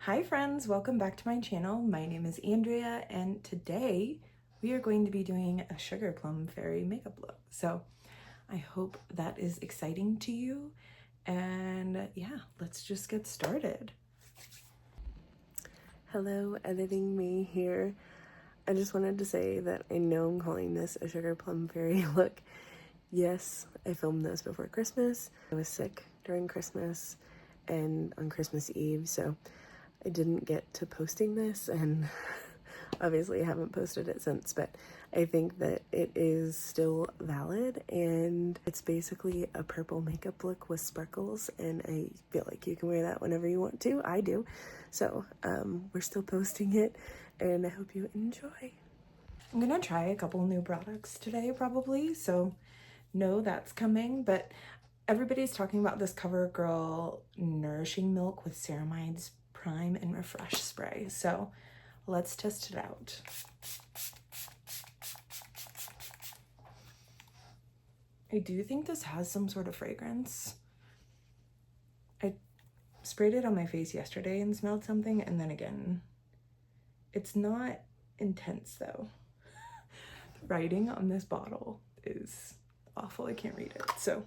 Hi friends, welcome back to my channel. My name is Andrea and today we are going to be doing a sugar plum fairy makeup look. So I hope that is exciting to you and yeah, let's just get started. Hello, editing me here. I just wanted to say that I know I'm calling this a sugar plum fairy look. Yes, I filmed this before Christmas. I was sick during Christmas and on Christmas Eve, so I didn't get to posting this, and obviously I haven't posted it since, but I think that it is still valid, and it's basically a purple makeup look with sparkles, and I feel like you can wear that whenever you want to. I do. So we're still posting it, and I hope you enjoy. I'm gonna try a couple new products today probably, so know that's coming, but everybody's talking about this CoverGirl Nourishing Milk with Ceramides Prime and Refresh Spray, so let's test it out. I do think this has some sort of fragrance. I sprayed it on my face yesterday and smelled something, and then again, it's not intense though. The writing on this bottle is awful. I can't read it. So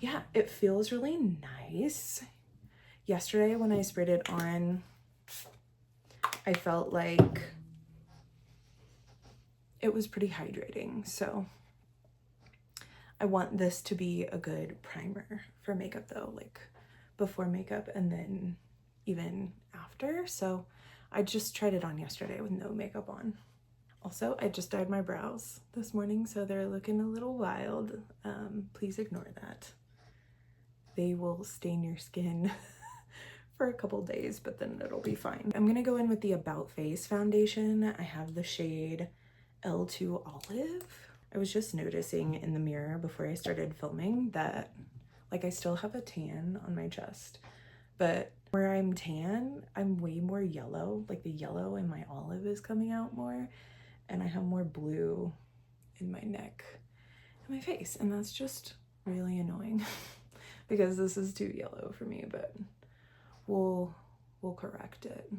yeah, it feels really nice. Yesterday when I sprayed it on, I felt like it was pretty hydrating. So I want this to be a good primer for makeup though, like before makeup and then even after. So I just tried it on yesterday with no makeup on. Also, I just dyed my brows this morning, so they're looking a little wild. Please ignore that. They will stain your skin for a couple days, but then it'll be fine. I'm gonna go in with the About Face foundation. I have the shade L2 Olive. I was just noticing in the mirror before I started filming that like I still have a tan on my chest, but where I'm tan, I'm way more yellow. Like the yellow in my olive is coming out more, and I have more blue in my neck and my face, and that's just really annoying because this is too yellow for me, but we'll correct it.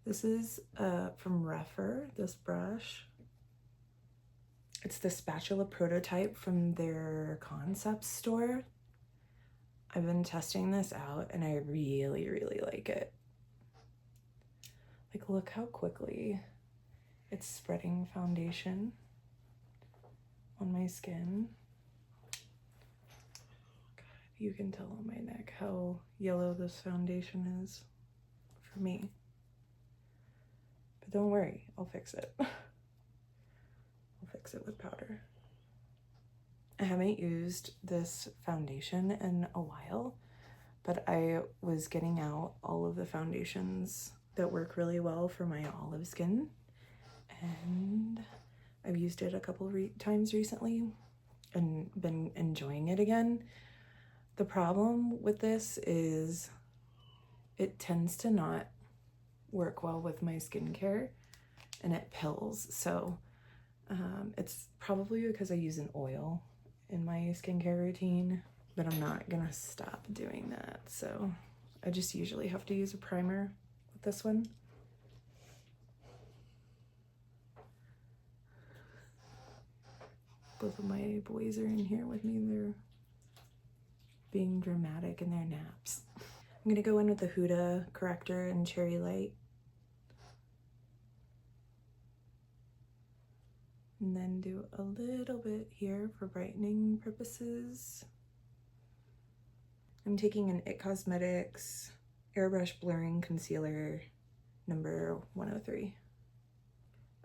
This is from Refer, this brush. It's the spatula prototype from their concept store. I've been testing this out and I really, really like it. Like, look how quickly it's spreading foundation on my skin. God, you can tell on my neck how yellow this foundation is for me. But don't worry, I'll fix it. I'll fix it with powder. I haven't used this foundation in a while, but I was getting out all of the foundations that work really well for my olive skin, and I've used it a couple times recently and been enjoying it again. The problem with this is it tends to not work well with my skincare and it pills, so it's probably because I use an oil in my skincare routine, but I'm not gonna stop doing that, so I just usually have to use a primer with this one. Both of my boys are in here with me. They're being dramatic in their naps. I'm gonna go in with the Huda corrector and Cherry Light, and then do a little bit here for brightening purposes. I'm taking an It Cosmetics Airbrush Blurring Concealer number 103.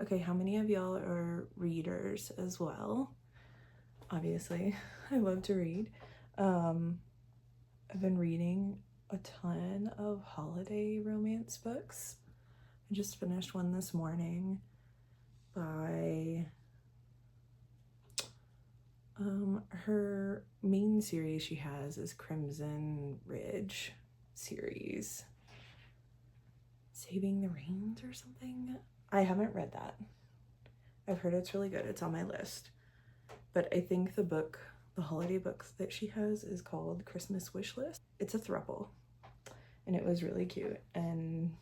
Okay, how many of y'all are readers as well? Obviously, I love to read. I've been reading a ton of holiday romance books. I just finished one this morning by her main series she has is Crimson Ridge series. Saving the Rains or something? I haven't read that. I've heard it's really good. It's on my list. But I think the book, the holiday book that she has is called Christmas Wish List. it's a throuple, and it was really cute, and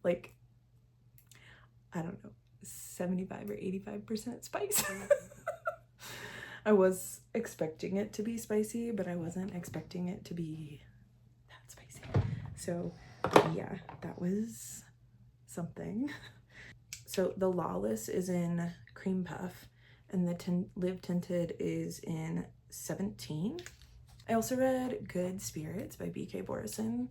like, I don't know, 75 or 85% spice. I was expecting it to be spicy, but I wasn't expecting it to be that spicy. So yeah, that was something. So the Lawless is in Cream Puff, and the Live Tinted is in 17. I also read Good Spirits by BK Borison.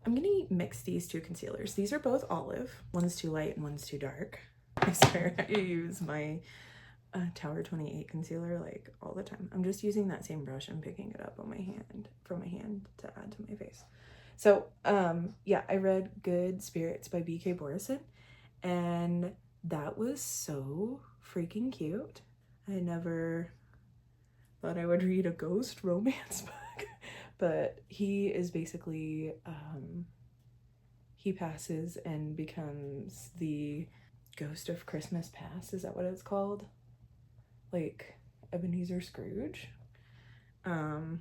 I'm gonna mix these two concealers. These are both olive. One's too light and one's too dark. I swear I use my Tower 28 concealer like all the time. I'm just using that same brush and picking it up on my hand, from my hand, to add to my face. So yeah, I read Good Spirits by BK Borison, and that was so freaking cute. I never thought I would read a ghost romance book, but he is basically he passes and becomes the ghost of Christmas past. Is that what it's called? Like Ebenezer Scrooge. And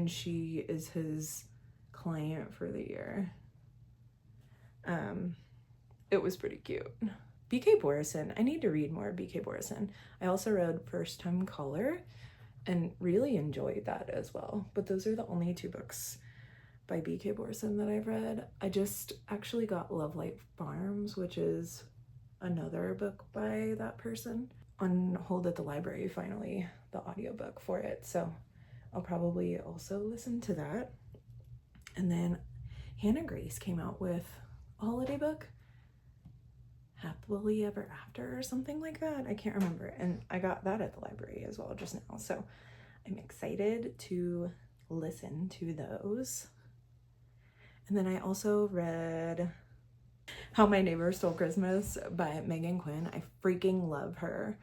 she is his client for the year. It was pretty cute. BK Borison, I need to read more BK Borison. I also read First Time Caller and really enjoyed that as well. But those are the only two books by BK Borison that I've read. I just actually got Love Light Farms, which is another book by that person, on hold at the library finally, the audiobook for it. So I'll probably also listen to that. And then Hannah Grace came out with a holiday book, Happily Ever After or something like that. I can't remember. And I got that at the library as well just now. So I'm excited to listen to those. And then I also read How My Neighbor Stole Christmas by Megan Quinn. I freaking love her.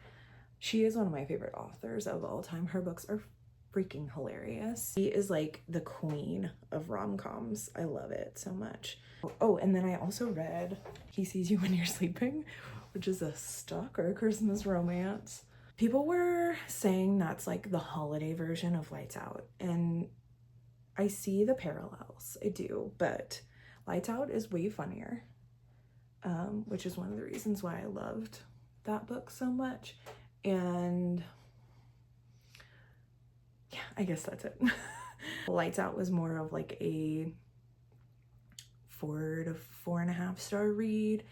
She is one of my favorite authors of all time. Her books are freaking hilarious. She is like the queen of rom-coms. I love it so much. Oh, and then I also read He Sees You When You're Sleeping, which is a stalker Christmas romance. People were saying that's like the holiday version of Lights Out, and I see the parallels. I do, but Lights Out is way funnier, which is one of the reasons why I loved that book so much. And yeah, I guess that's it. Lights Out was more of like a 4 to 4.5 star read.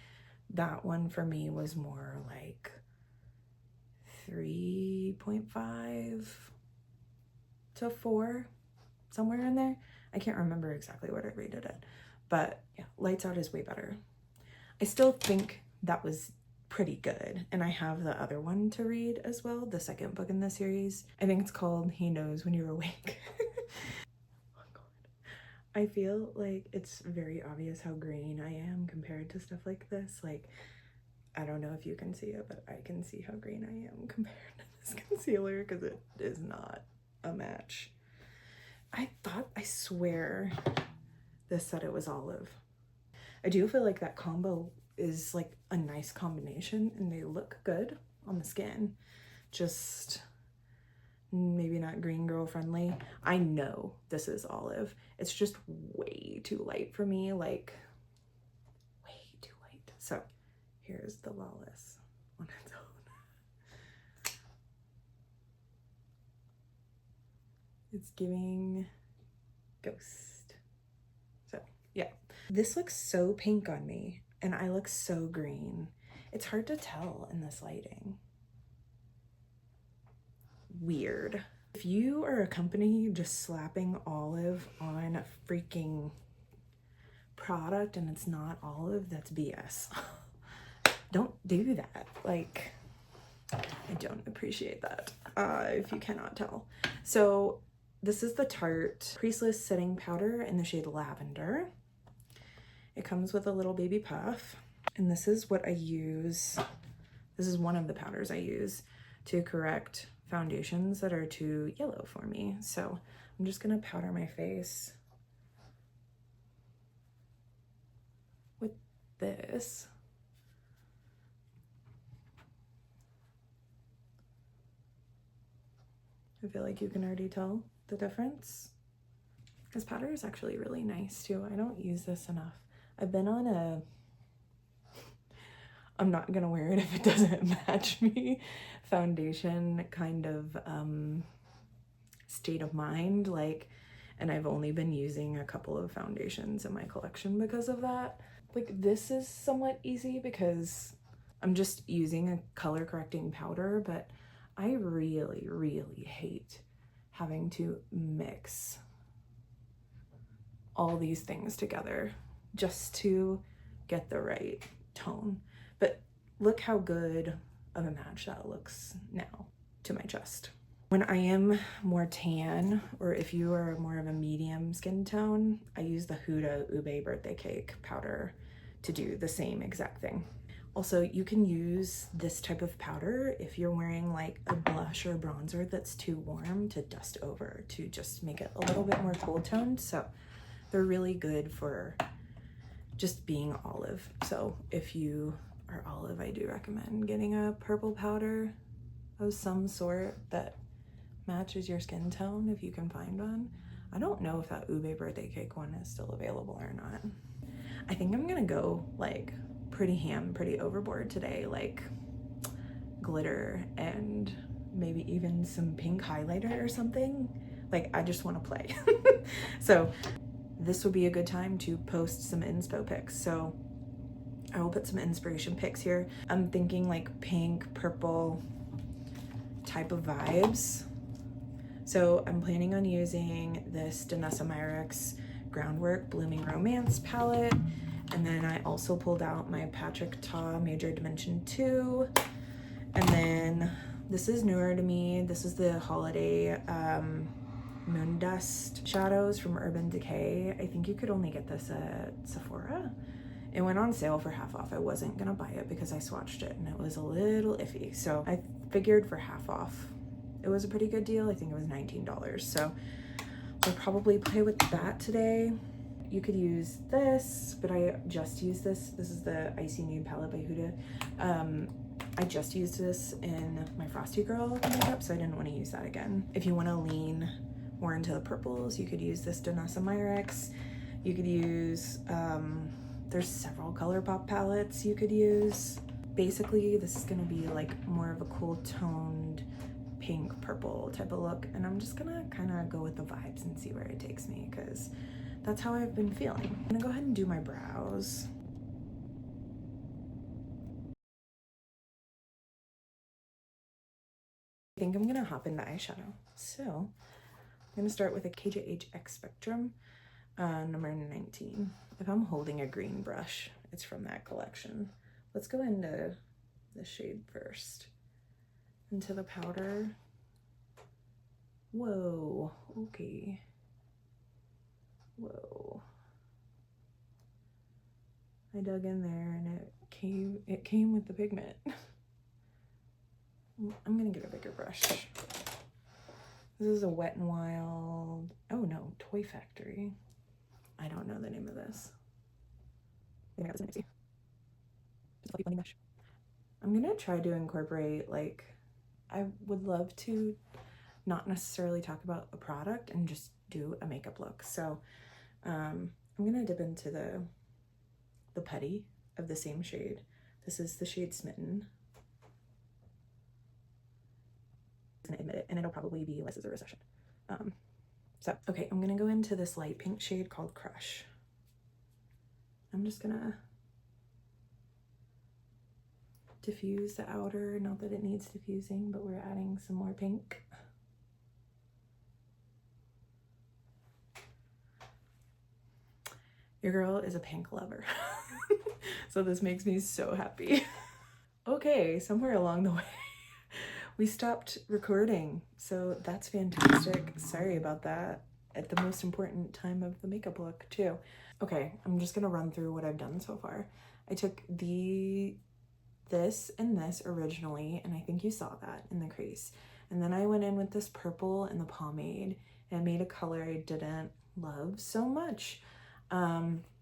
That one for me was more like 3.5 to 4, somewhere in there. I can't remember exactly what I rated it, but yeah, Lights Out is way better. I still think that was pretty good, and I have the other one to read as well, the second book in the series. I think it's called He Knows When You're Awake. Oh God. I feel like it's very obvious how green I am compared to stuff like this. Like, I don't know if you can see it, but I can see how green I am compared to this concealer, because it is not a match. I swear this said it was olive. I do feel like that combo is like a nice combination, and they look good on the skin. Just maybe not green girl friendly. I know this is olive. It's just way too light for me, like way too light. So here's the Lawless on its own. It's giving ghost. So yeah, this looks so pink on me, and I look so green. It's hard to tell in this lighting. Weird. If you are a company just slapping olive on a freaking product and it's not olive, that's BS. Don't do that. Like, I don't appreciate that, if you cannot tell. So this is the Tarte Creaseless Setting Powder in the shade Lavender. It comes with a little baby puff, and this is what I use. This is one of the powders I use to correct foundations that are too yellow for me. So I'm just gonna powder my face with this. I feel like you can already tell the difference. This powder is actually really nice too. I don't use this enough. I've been on a, I'm not gonna wear it if it doesn't match me, foundation kind of state of mind, like, and I've only been using a couple of foundations in my collection because of that. Like, this is somewhat easy because I'm just using a color correcting powder, but I really, really hate having to mix all these things together just to get the right tone. But look how good of a match that looks now to my chest. When I am more tan, or if you are more of a medium skin tone, I use the Huda Ube birthday cake powder to do the same exact thing. Also, you can use this type of powder if you're wearing like a blush or a bronzer that's too warm to dust over, to just make it a little bit more cool toned. So they're really good for just being olive. So if you are olive, I do recommend getting a purple powder of some sort that matches your skin tone if you can find one. I don't know if that Ube birthday cake one is still available or not. I think I'm gonna go like pretty overboard today, like glitter and maybe even some pink highlighter or something. Like, I just want to play. So this would be a good time to post some inspo pics. So I will put some inspiration pics here. I'm thinking like pink, purple type of vibes. So I'm planning on using this Danessa Myricks Groundwork Blooming Romance palette. And then I also pulled out my Patrick Ta Major Dimension 2. And then this is newer to me. This is the Holiday Moon Dust Shadows from Urban Decay. I think you could only get this at Sephora. It went on sale for half off. I wasn't gonna buy it because I swatched it and it was a little iffy. So I figured for half off, it was a pretty good deal. I think it was $19. So we'll probably play with that today. You could use this, but I just used this. This is the Icy Nude palette by Huda. I just used this in my Frosty Girl makeup, so I didn't want to use that again. If you want to lean more into the purples, you could use this Danessa Myricks. You could use, there's several ColourPop palettes you could use. Basically, this is going to be like more of a cool toned pink purple type of look, and I'm just gonna kind of go with the vibes and see where it takes me, because that's how I've been feeling. I'm gonna go ahead and do my brows. I think I'm gonna hop into eyeshadow. So I'm gonna start with a KJH X Spectrum number 19. If I'm holding a green brush, it's from that collection. Let's go into the shade first. Into the powder. Whoa, okay. Whoa. I dug in there and it came with the pigment. I'm gonna get a bigger brush. This is a Wet n Wild, oh no, Toy Factory. I don't know the name of this. I think I got this in Ipsy. Just a fluffy blending brush. I'm gonna try to incorporate, like, I would love to not necessarily talk about a product and just do a makeup look. So I'm gonna dip into the putty of the same shade. This is the shade Smitten. I'm gonna admit it, and it'll probably be Less is a Recession. Okay, I'm gonna go into this light pink shade called Crush. I'm just gonna diffuse the outer, not that it needs diffusing, but we're adding some more pink. Your girl is a pink lover. So this makes me so happy. Okay, somewhere along the way, we stopped recording, so that's fantastic. Sorry about that. At the most important time of the makeup look too. Okay, I'm just gonna run through what I've done so far. I took this and this originally, and I think you saw that in the crease. And then I went in with this purple and the pomade and made a color I didn't love so much.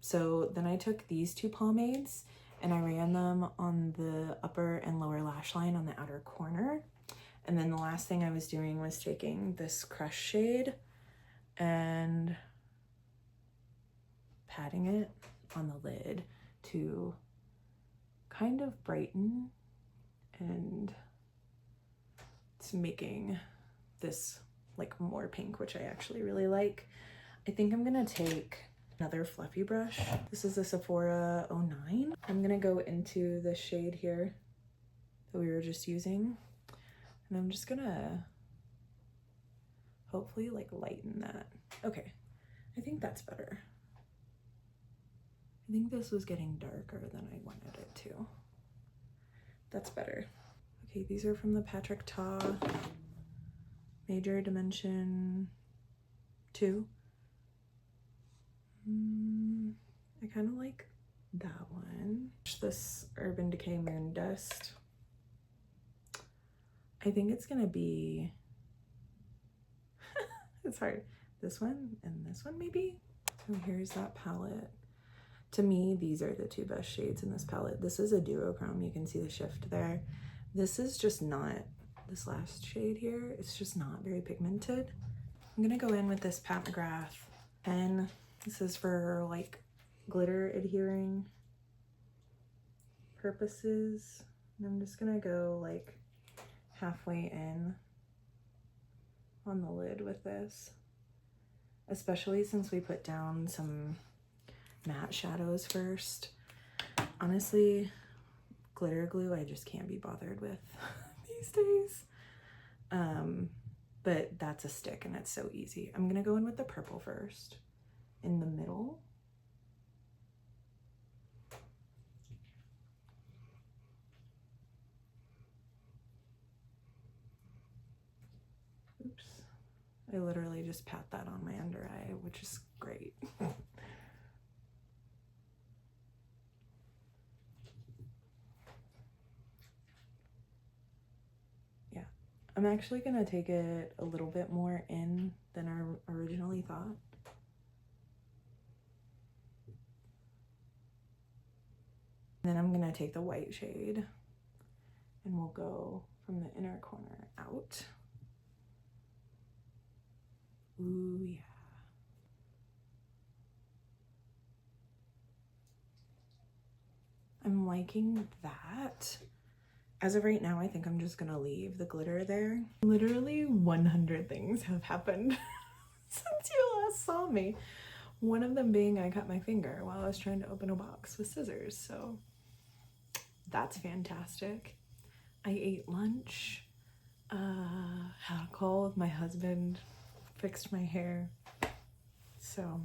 So then I took these two pomades and I ran them on the upper and lower lash line on the outer corner. And then the last thing I was doing was taking this Crush shade and patting it on the lid to kind of brighten, and it's making this like more pink, which I actually really like. I think I'm gonna take another fluffy brush. This is a Sephora 09. I'm gonna go into the shade here that we were just using, and I'm just gonna hopefully like lighten that. Okay, I think that's better. I think this was getting darker than I wanted it to. That's better. Okay, these are from the Patrick Ta Major Dimension 2. I kind of like that one. This Urban Decay Moon Dust. I think it's gonna be, it's hard. This one and this one maybe? So here's that palette. To me, these are the two best shades in this palette. This is a duochrome, you can see the shift there. This is just not, this last shade here, it's just not very pigmented. I'm gonna go in with this Pat McGrath pen. This is for like glitter adhering purposes. And I'm just gonna go like halfway in on the lid with this, especially since we put down some matte shadows first. Honestly, glitter glue I just can't be bothered with these days. But that's a stick and it's so easy. I'm gonna go in with the purple first in the middle. Oops. I literally just pat that on my under eye, which is great. Yeah, I'm actually gonna take it a little bit more in than I originally thought. And then I'm gonna take the white shade and we'll go from the inner corner out. Ooh, yeah. I'm liking that. As of right now, I think I'm just gonna leave the glitter there. Literally 100 things have happened since you last saw me. One of them being I cut my finger while I was trying to open a box with scissors, so that's fantastic. I ate lunch, had a call with my husband, fixed my hair, so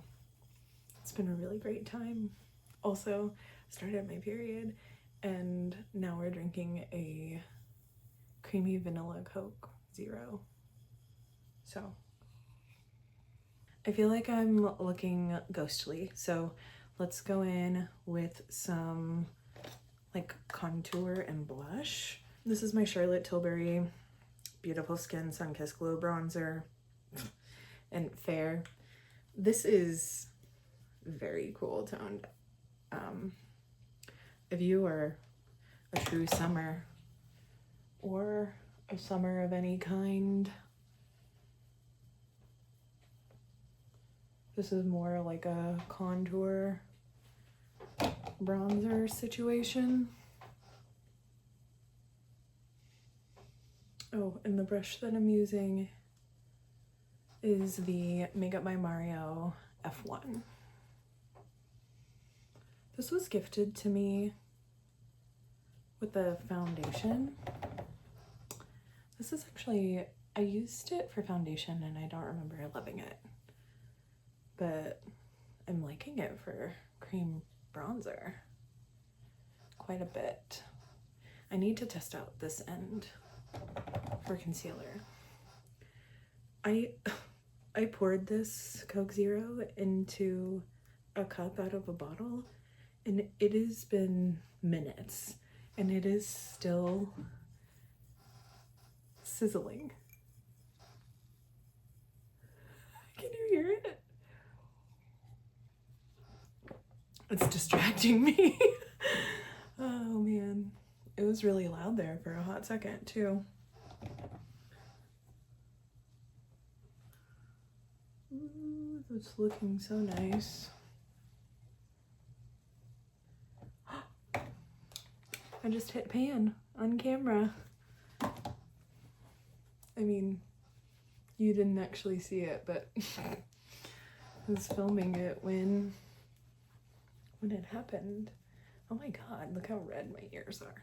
it's been a really great time. Also, started my period, and now we're drinking a creamy vanilla Coke Zero. So I feel like I'm looking ghostly, so let's go in with some like contour and blush. This is my Charlotte Tilbury Beautiful Skin Sunkissed Glow Bronzer and Fair. This is very cool toned. If you are a true summer or a summer of any kind, this is more like a contour bronzer situation. Oh, and the brush that I'm using is the Makeup by Mario F1. This was gifted to me with the foundation. This is actually, I used it for foundation and I don't remember loving it, but I'm liking it for cream bronzer quite a bit. I need to test out this end for concealer. I poured this Coke Zero into a cup out of a bottle, and it has been minutes and it is still sizzling. Can you hear it? It's distracting me. Oh man, it was really loud there for a hot second too. It's looking so nice. I just hit pan on camera. I mean, you didn't actually see it, but I was filming it when it happened. Oh my god, look how red my ears are.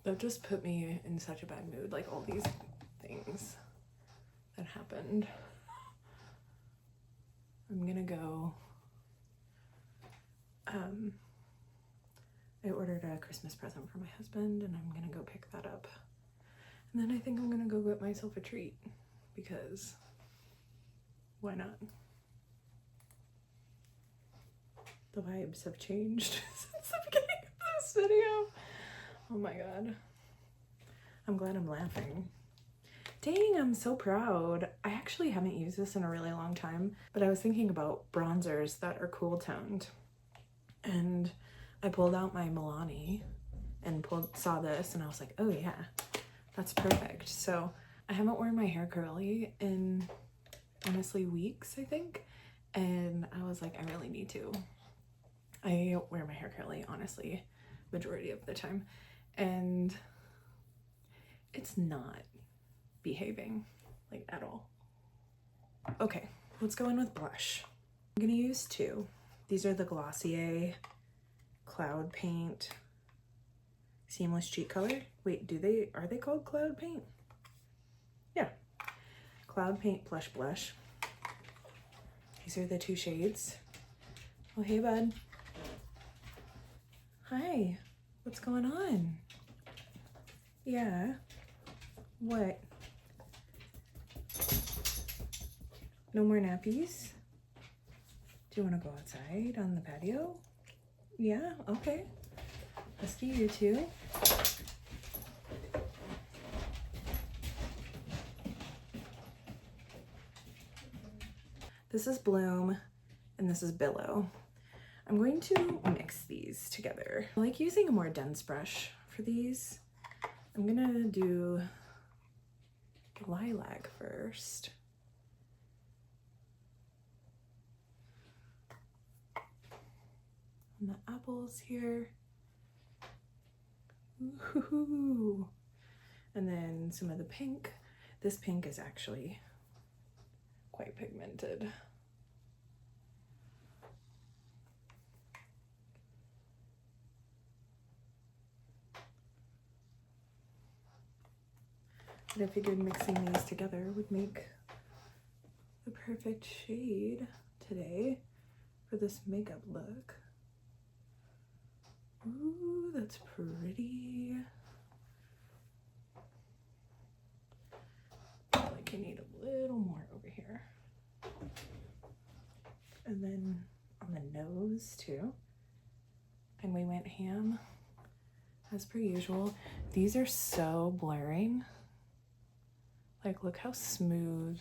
That just put me in such a bad mood, like all these things that happened. I'm gonna go, I ordered a Christmas present for my husband and I'm gonna go pick that up. And then I think I'm gonna go get myself a treat because why not? The vibes have changed since the beginning of this video. Oh my god. I'm glad I'm laughing. Dang, I'm so proud. I actually haven't used this in a really long time, but I was thinking about bronzers that are cool toned. And I pulled out my Milani and saw this and I was like, oh yeah, that's perfect. So I haven't worn my hair curly in honestly weeks, I think. And I was like, I really need to. I wear my hair curly, honestly, majority of the time. And it's not behaving, like, at all. Okay, let's go in with blush. I'm gonna use two. These are the Glossier Cloud Paint Seamless Cheek Color. Wait, are they called Cloud Paint? Yeah, Cloud Paint Plush Blush. These are the two shades. Oh, hey, bud. Hi, what's going on? Yeah, what? No more nappies? Do you want to go outside on the patio? Yeah, okay. Bestie, you too. This is Bloom and this is Billow. I'm going to mix these together. I like using a more dense brush for these. I'm gonna do lilac first. And the apples here. Ooh. And then some of the pink. This pink is actually quite pigmented. But I figured mixing these together would make the perfect shade today for this makeup look. Ooh, that's pretty. I feel like I need a little more over here. And then on the nose too. And we went ham as per usual. These are so blurring. Like, look how smooth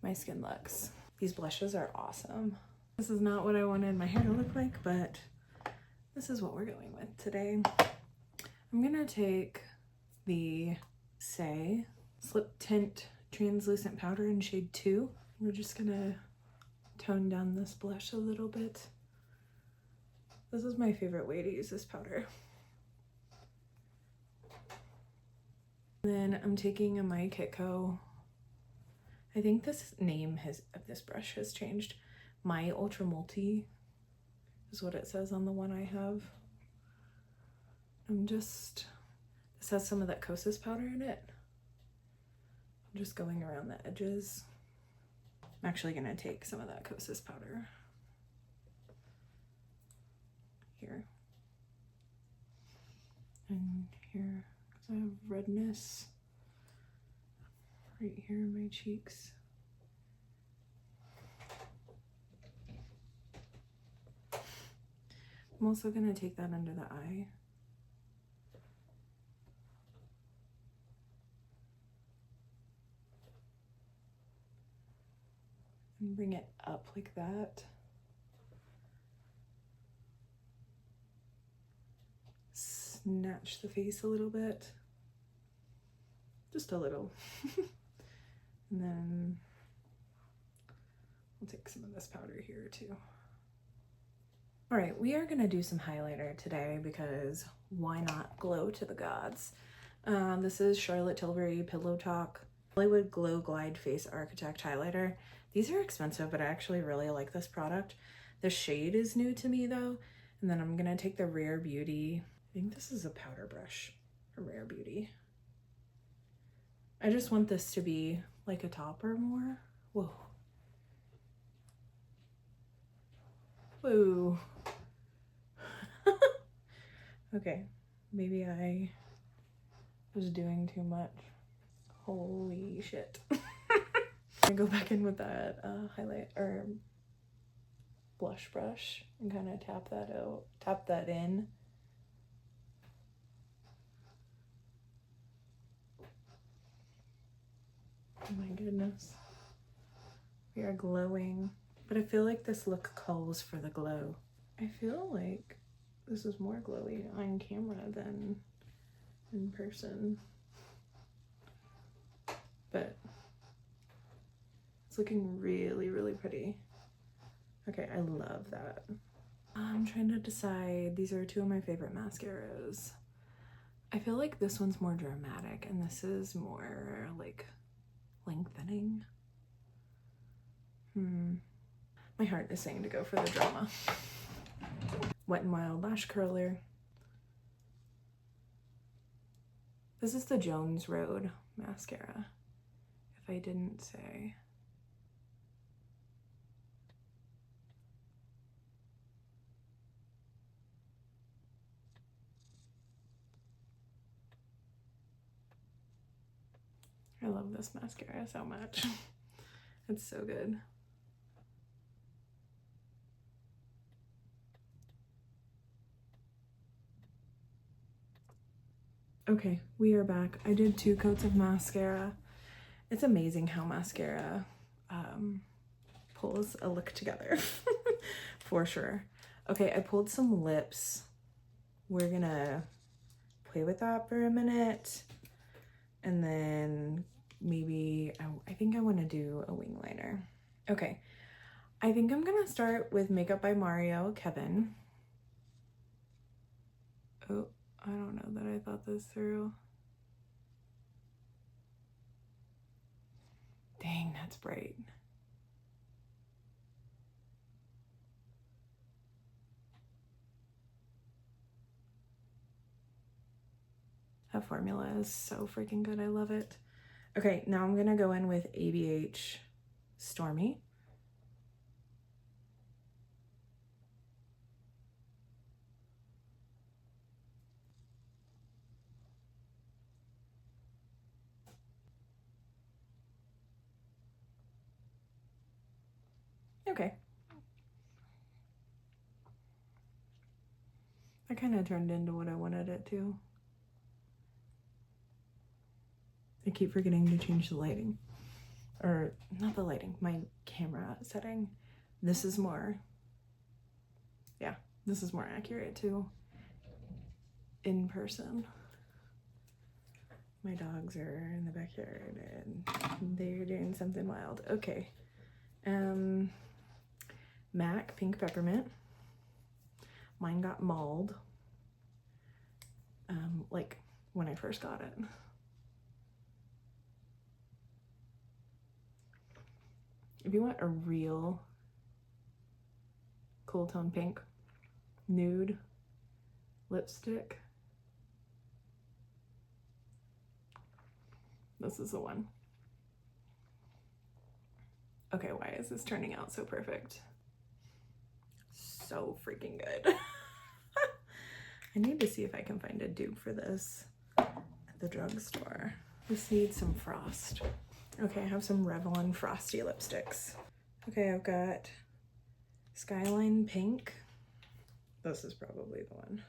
my skin looks. These blushes are awesome. This is not what I wanted my hair to look like, but this is what we're going with today. I'm gonna take the Say Slip Tint Translucent Powder in shade 2. We're just gonna tone down this blush a little bit. This is my favorite way to use this powder. Then I'm taking a My Kitco. I think this name of this brush has changed. My Ultra Multi is what it says on the one I have. This has some of that Kosas powder in it. I'm just going around the edges. I'm actually gonna take some of that Kosas powder here and here, because I have redness right here in my cheeks. I'm also gonna take that under the eye. And bring it up like that. Snatch the face a little bit. just a little. And then I'll take some of this powder here too. All right, we are gonna do some highlighter today because why not glow to the gods? This is Charlotte Tilbury Pillow Talk Hollywood Glow Glide Face Architect Highlighter. These are expensive, but I actually really like this product. The shade is new to me though. And then I'm gonna take the Rare Beauty, I think this is a powder brush from Rare Beauty. I just want this to be like a topper more. Whoa. Whoa. Okay, maybe I was doing too much. Holy shit. I go back in with that highlight or blush brush and kind of tap that out, tap that in. Oh my goodness. We are glowing. But I feel like this look calls for the glow. I feel like this is more glowy on camera than in person. But it's looking really, really pretty. Okay, I love that. I'm trying to decide. These are two of my favorite mascaras. I feel like this one's more dramatic and this is more like lengthening. My heart is saying to go for the drama. Wet n Wild Lash Curler. This is the Jones Road mascara, if I didn't say. I love this mascara so much. It's so good. Okay, we are back. I did 2 coats of mascara. It's amazing how mascara pulls a look together. For sure. Okay, I pulled some lips. We're gonna play with that for a minute. And then maybe, I think I wanna do a wing liner. Okay, I think I'm gonna start with Makeup by Mario Kevin. Oh, I don't know that I thought this through. Dang, that's bright. That formula is so freaking good. I love it. Okay, now I'm gonna go in with ABH Stormy. Okay. That kind of turned into what I wanted it to. I keep forgetting to change the lighting. Or, not the lighting, my camera setting. This is more, yeah, this is more accurate to in person. My dogs are in the backyard and they're doing something wild. Okay. MAC Pink Peppermint. Mine got mauled. Like when I first got it. If you want a real cool tone pink nude lipstick, this is the one. Okay, why is this turning out so perfect? So freaking good. I need to see if I can find a dupe for this at the drugstore. This needs some frost. Okay, I have some Revlon Frosty lipsticks. Okay, I've got Skyline Pink. This is probably the one.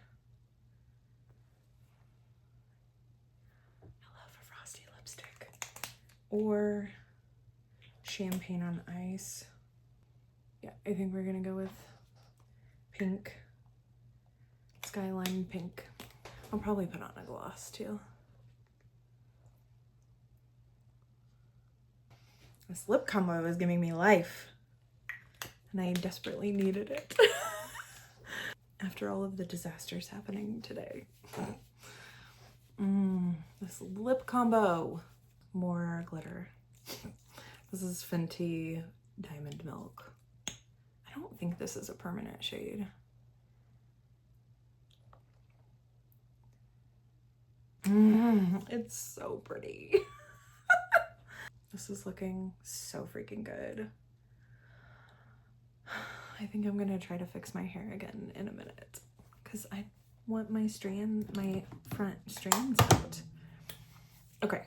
I love a frosty lipstick. Or Champagne on Ice. Yeah, I think we're gonna go with pink. Skyline Pink. I'll probably put on a gloss too. This lip combo is giving me life, and I desperately needed it after all of the disasters happening today. This lip combo. More glitter. This is Fenty Diamond Milk. I don't think this is a permanent shade. It's so pretty. This is looking so freaking good. I think I'm gonna try to fix my hair again in a minute because I want my front strands out. Okay,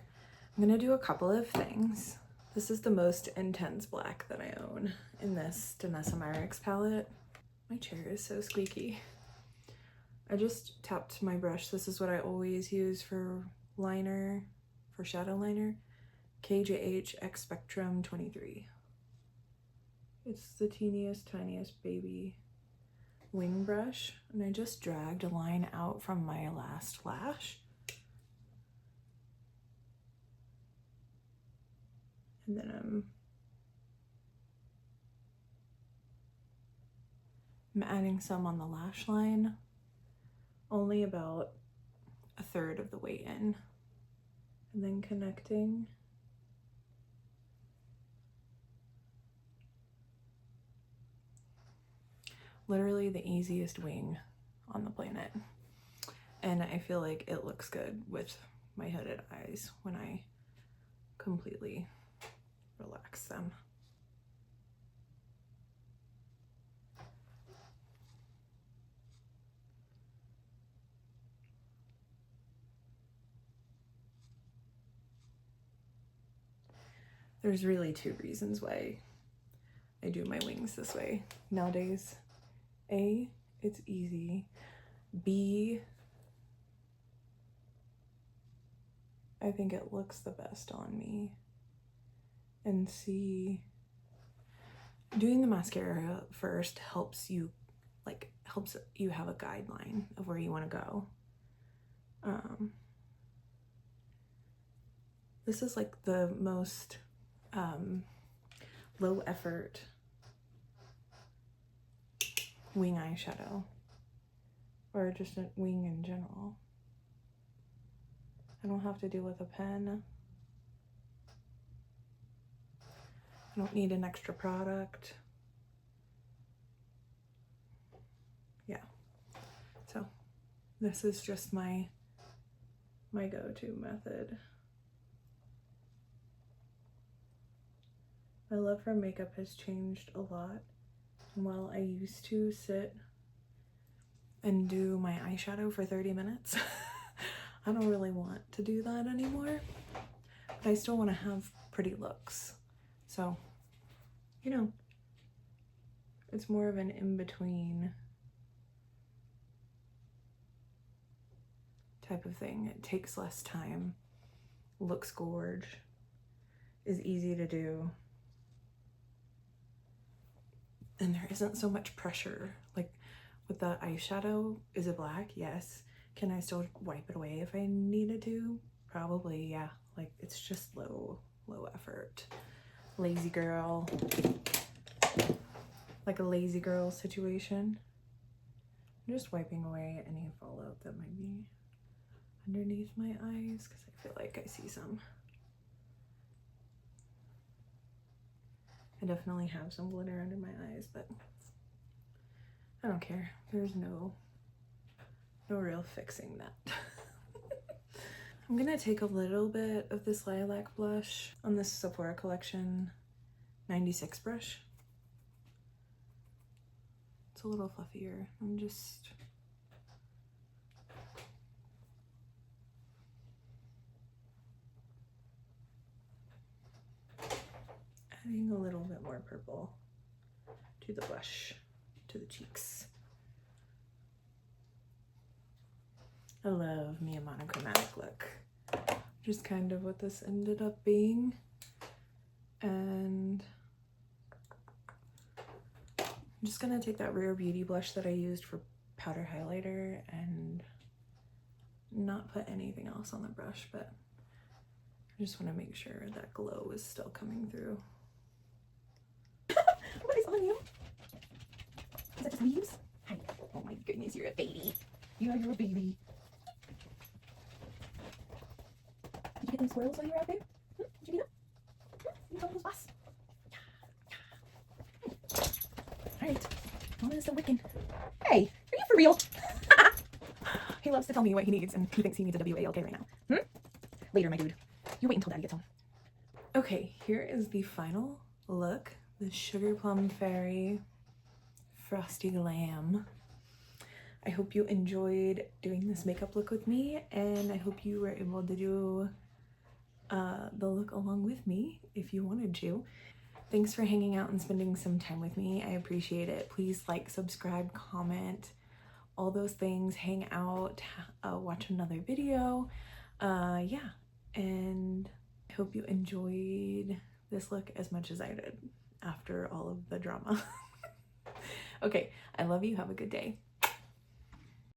I'm gonna do a couple of things. This is the most intense black that I own in this Danessa Myricks palette. My chair is so squeaky. I just tapped my brush. This is what I always use for liner, for shadow liner. KJH X Spectrum 23. It's the teeniest, tiniest baby wing brush. And I just dragged a line out from my last lash. And then I'm adding some on the lash line. Only about a third of the way in, and then connecting. Literally the easiest wing on the planet, and I feel like it looks good with my hooded eyes when I completely relax them. There's really two reasons why I do my wings this way nowadays. A, it's easy. B, I think it looks the best on me. And C, doing the mascara first helps you have a guideline of where you want to go. This is like the most low effort wing eyeshadow, or just a wing in general. I don't have to deal with a pen. I don't need an extra product. Yeah, so this is just my go-to method. My love for makeup has changed a lot. And while I used to sit and do my eyeshadow for 30 minutes, I don't really want to do that anymore. But I still want to have pretty looks. So, you know, it's more of an in-between type of thing. It takes less time, looks gorge, is easy to do. And there isn't so much pressure. Like with the eyeshadow, is it black? Yes. Can I still wipe it away if I needed to? Probably, yeah. Like it's just low effort. Lazy girl. Like a lazy girl situation. I'm just wiping away any fallout that might be underneath my eyes because I feel like I see some. I definitely have some glitter under my eyes, but I don't care. There's no real fixing that. I'm gonna take a little bit of this lilac blush on this Sephora Collection 96 brush. It's a little fluffier. I'm just adding a little bit more purple to the blush, to the cheeks. I love me a monochromatic look. Just kind of what this ended up being. And I'm just gonna take that Rare Beauty blush that I used for powder highlighter and not put anything else on the brush, but I just want to make sure that glow is still coming through. What is on you? Is that just leaves? Hi. Oh my goodness, you're a baby. You're a baby. Did you get them squirrels while you were out there? Did you get them? You got those bus. Alright. Mama is still working. Hey, are you for real? He loves to tell me what he needs, and he thinks he needs a WALK right now. Later, my dude. You wait until Daddy gets home. Okay, here is the final look. The Sugar Plum Fairy Frosty Glam. I hope you enjoyed doing this makeup look with me, and I hope you were able to do the look along with me if you wanted to. Thanks for hanging out and spending some time with me. I appreciate it. Please like, subscribe, comment, all those things. Hang out, watch another video. Yeah, and I hope you enjoyed this look as much as I did after all of the drama. Okay, I love you. Have a good day.